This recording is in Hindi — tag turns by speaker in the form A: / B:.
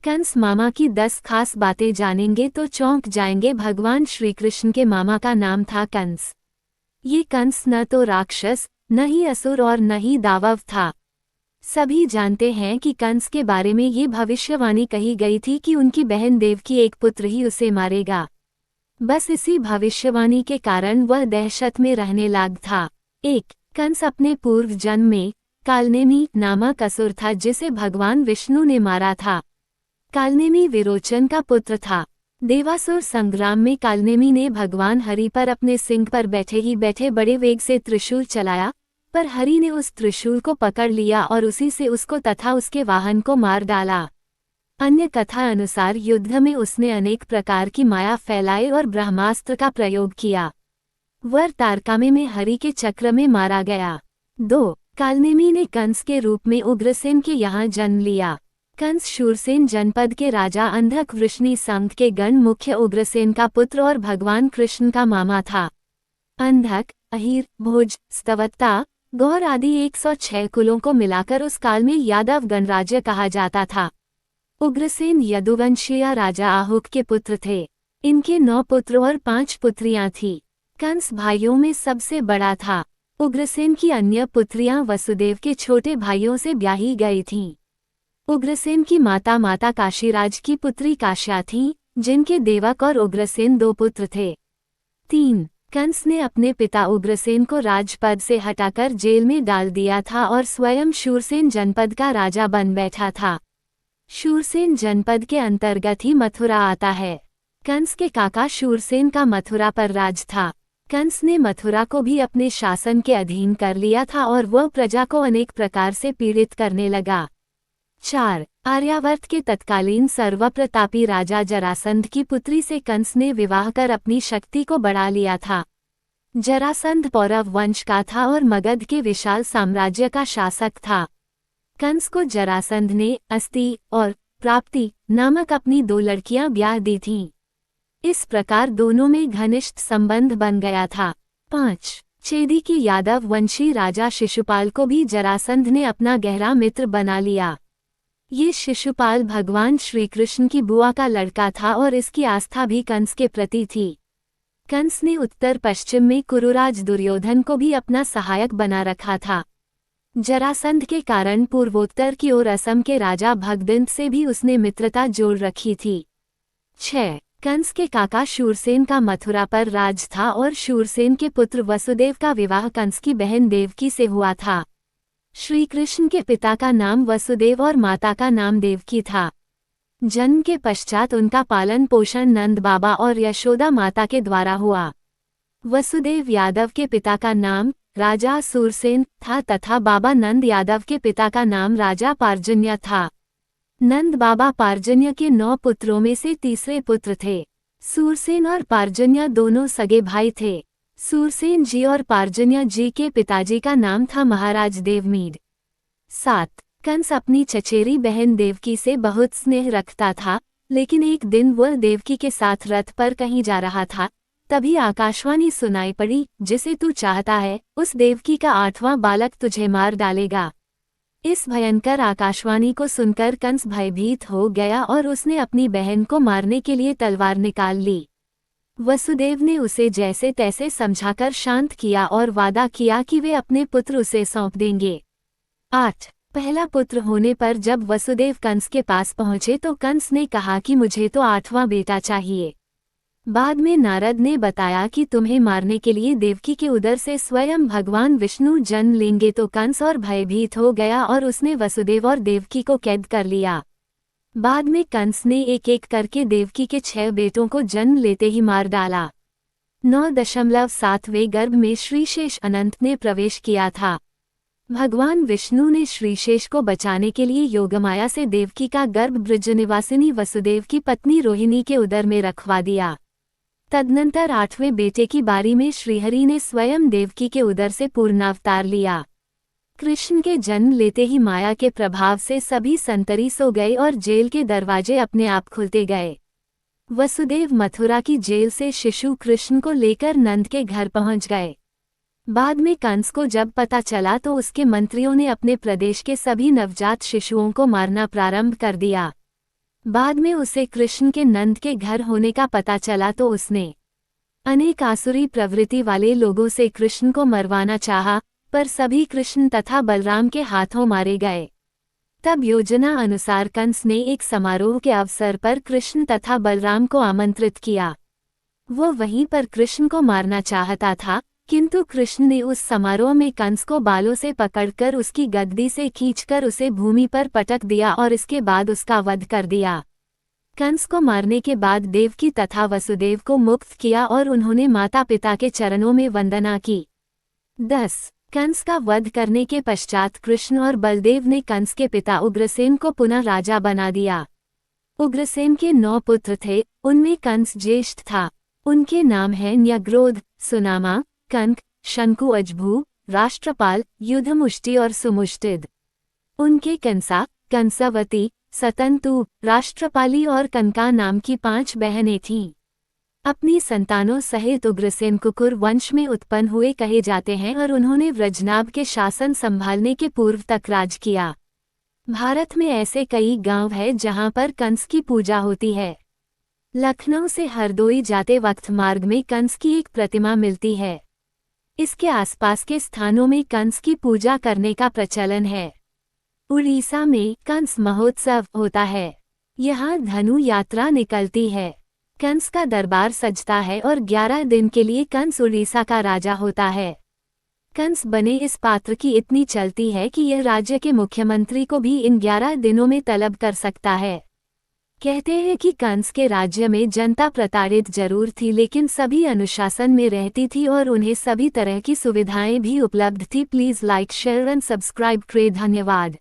A: कंस मामा की 10 खास बातें जानेंगे तो चौंक जाएंगे। भगवान श्री कृष्ण के मामा का नाम था कंस। ये कंस न तो राक्षस, न ही असुर और न ही दानव था। सभी जानते हैं कि कंस के बारे में ये भविष्यवाणी कही गई थी कि उनकी बहन देवकी एक पुत्र ही उसे मारेगा। बस इसी भविष्यवाणी के कारण वह दहशत में रहने लाग था। एक, कंस अपने पूर्व जन्म में कालनेमी नामक असुर था जिसे भगवान विष्णु ने मारा था। कालनेमी विरोचन का पुत्र था। देवासुर संग्राम में कालनेमी ने भगवान हरि पर अपने सिंह पर बैठे ही बैठे बड़े वेग से त्रिशूल चलाया, पर हरि ने उस त्रिशूल को पकड़ लिया और उसी से उसको तथा उसके वाहन को मार डाला। अन्य कथा अनुसार युद्ध में उसने अनेक प्रकार की माया फैलाई और ब्रह्मास्त्र का प्रयोग किया। वह तारकामे में हरि के चक्र में मारा गया। 2, कालनेमी ने कंस के रूप में उग्रसेन के यहाँ जन्म लिया। कंस शूरसेन जनपद के राजा अंधक वृष्णि संघ के गण मुख्य उग्रसेन का पुत्र और भगवान कृष्ण का मामा था। अंधक, अहिर, भोज, स्तवत्ता, गौर आदि 106 कुलों को मिलाकर उस काल में यादव गणराज्य कहा जाता था। उग्रसेन यदुवंशीय राजा आहुक के पुत्र थे। इनके 9 पुत्र और 5 पुत्रियां थीं। कंस भाइयों में सबसे बड़ा था। उग्रसेन की अन्य पुत्रियां वसुदेव के छोटे भाइयों से ब्याही गई थीं। उग्रसेन की माता काशीराज की पुत्री काश्या थीं, जिनके देवक और उग्रसेन 2 पुत्र थे। 3, कंस ने अपने पिता उग्रसेन को राजपद से हटाकर जेल में डाल दिया था और स्वयं शूरसेन जनपद का राजा बन बैठा था। शूरसेन जनपद के अंतर्गत ही मथुरा आता है। कंस के काका शूरसेन का मथुरा पर राज था। कंस ने मथुरा को भी अपने शासन के अधीन कर लिया था और वह प्रजा को अनेक प्रकार से पीड़ित करने लगा। 4, आर्यावर्त के तत्कालीन सर्वप्रतापी राजा जरासंध की पुत्री से कंस ने विवाह कर अपनी शक्ति को बढ़ा लिया था। जरासंध पौरव वंश का था और मगध के विशाल साम्राज्य का शासक था। कंस को जरासंध ने अस्ति और प्राप्ति नामक अपनी 2 लड़कियां ब्याह दी थीं। इस प्रकार दोनों में घनिष्ठ संबंध बन गया था। 5, चेदी के यादव वंशी राजा शिशुपाल को भी जरासंध ने अपना गहरा मित्र बना लिया। ये शिशुपाल भगवान श्री कृष्ण की बुआ का लड़का था और इसकी आस्था भी कंस के प्रति थी। कंस ने उत्तर पश्चिम में कुरुराज दुर्योधन को भी अपना सहायक बना रखा था। जरासंध के कारण पूर्वोत्तर की ओर असम के राजा भगदंत से भी उसने मित्रता जोड़ रखी थी। 6, कंस के काका शूरसेन का मथुरा पर राज था और शूरसेन के पुत्र वसुदेव का विवाह कंस की बहन देवकी से हुआ था। श्री कृष्ण के पिता का नाम वसुदेव और माता का नाम देवकी था। जन्म के पश्चात उनका पालन पोषण नंद बाबा और यशोदा माता के द्वारा हुआ। वसुदेव यादव के पिता का नाम राजा सूरसेन था तथा बाबा नंद यादव के पिता का नाम राजा पार्जन्य था। नंद बाबा पार्जन्य के 9 पुत्रों में से तीसरे पुत्र थे। सूरसेन और पार्जन्य दोनों सगे भाई थे। सूरसेन जी और पार्जन्य जी के पिताजी का नाम था महाराज देवमीड। 7, कंस अपनी चचेरी बहन देवकी से बहुत स्नेह रखता था, लेकिन एक दिन वह देवकी के साथ रथ पर कहीं जा रहा था, तभी आकाशवाणी सुनाई पड़ी, जिसे तू चाहता है उस देवकी का 8वां बालक तुझे मार डालेगा। इस भयंकर आकाशवाणी को सुनकर कंस भयभीत हो गया और उसने अपनी बहन को मारने के लिए तलवार निकाल ली। वसुदेव ने उसे जैसे तैसे समझाकर शांत किया और वादा किया कि वे अपने पुत्र उसे सौंप देंगे। 8, पहला पुत्र होने पर जब वसुदेव कंस के पास पहुंचे तो कंस ने कहा कि मुझे तो 8वां बेटा चाहिए। बाद में नारद ने बताया कि तुम्हें मारने के लिए देवकी के उदर से स्वयं भगवान विष्णु जन्म लेंगे तो कंस और भयभीत हो गया और उसने वसुदेव और देवकी को कैद कर लिया। बाद में कंस ने एक एक करके देवकी के 6 बेटों को जन्म लेते ही मार डाला। 9.7वें गर्भ में श्रीशेष अनंत ने प्रवेश किया था। भगवान विष्णु ने श्रीशेष को बचाने के लिए योगमाया से देवकी का गर्भ ब्रजनिवासिनी वसुदेव की पत्नी रोहिणी के उदर में रखवा दिया। तदनंतर 8वें बेटे की बारी में श्रीहरि ने स्वयं देवकी के उदर से पूर्णावतार लिया। कृष्ण के जन्म लेते ही माया के प्रभाव से सभी संतरी सो गए और जेल के दरवाजे अपने आप खुलते गए। वसुदेव मथुरा की जेल से शिशु कृष्ण को लेकर नंद के घर पहुंच गए। बाद में कंस को जब पता चला तो उसके मंत्रियों ने अपने प्रदेश के सभी नवजात शिशुओं को मारना प्रारंभ कर दिया। बाद में उसे कृष्ण के नंद के घर होने का पता चला तो उसने अनेक आसुरी प्रवृत्ति वाले लोगों से कृष्ण को मरवाना चाहा, पर सभी कृष्ण तथा बलराम के हाथों मारे गए। तब योजना अनुसार कंस ने एक समारोह के अवसर पर कृष्ण तथा बलराम को आमंत्रित किया। वो वहीं पर कृष्ण को मारना चाहता था, किंतु कृष्ण ने उस समारोह में कंस को बालों से पकड़कर उसकी गद्दी से खींचकर उसे भूमि पर पटक दिया और इसके बाद उसका वध कर दिया। कंस को मारने के बाद देवकी तथा वसुदेव को मुक्त किया और उन्होंने माता पिता के चरणों में वंदना की। 10. कंस का वध करने के पश्चात कृष्ण और बलदेव ने कंस के पिता उग्रसेन को पुनः राजा बना दिया। उग्रसेन के 9 पुत्र थे, उनमें कंस ज्येष्ठ था। उनके नाम हैं न्यग्रोध, सुनामा, कंक, शंकु, अजभू, राष्ट्रपाल, युद्धमुष्टि और सुमुष्टिद। उनके कंसा, कंसवती, सतंतु, राष्ट्रपाली और कनका नाम की 5 बहनें थीं। अपनी संतानों सहित उग्रसेन कुकुर वंश में उत्पन्न हुए कहे जाते हैं और उन्होंने व्रजनाभ के शासन संभालने के पूर्व तक राज किया। भारत में ऐसे कई गांव हैं जहां पर कंस की पूजा होती है। लखनऊ से हरदोई जाते वक्त मार्ग में कंस की एक प्रतिमा मिलती है। इसके आसपास के स्थानों में कंस की पूजा करने का प्रचलन है। उड़ीसा में कंस महोत्सव होता है। यहाँ धनु यात्रा निकलती है। कंस का दरबार सजता है और 11 दिन के लिए कंस उड़ीसा का राजा होता है। कंस बने इस पात्र की इतनी चलती है कि यह राज्य के मुख्यमंत्री को भी इन 11 दिनों में तलब कर सकता है। कहते हैं कि कंस के राज्य में जनता प्रताड़ित जरूर थी, लेकिन सभी अनुशासन में रहती थी और उन्हें सभी तरह की सुविधाएं भी उपलब्ध थी। Please like, share and subscribe करें। धन्यवाद।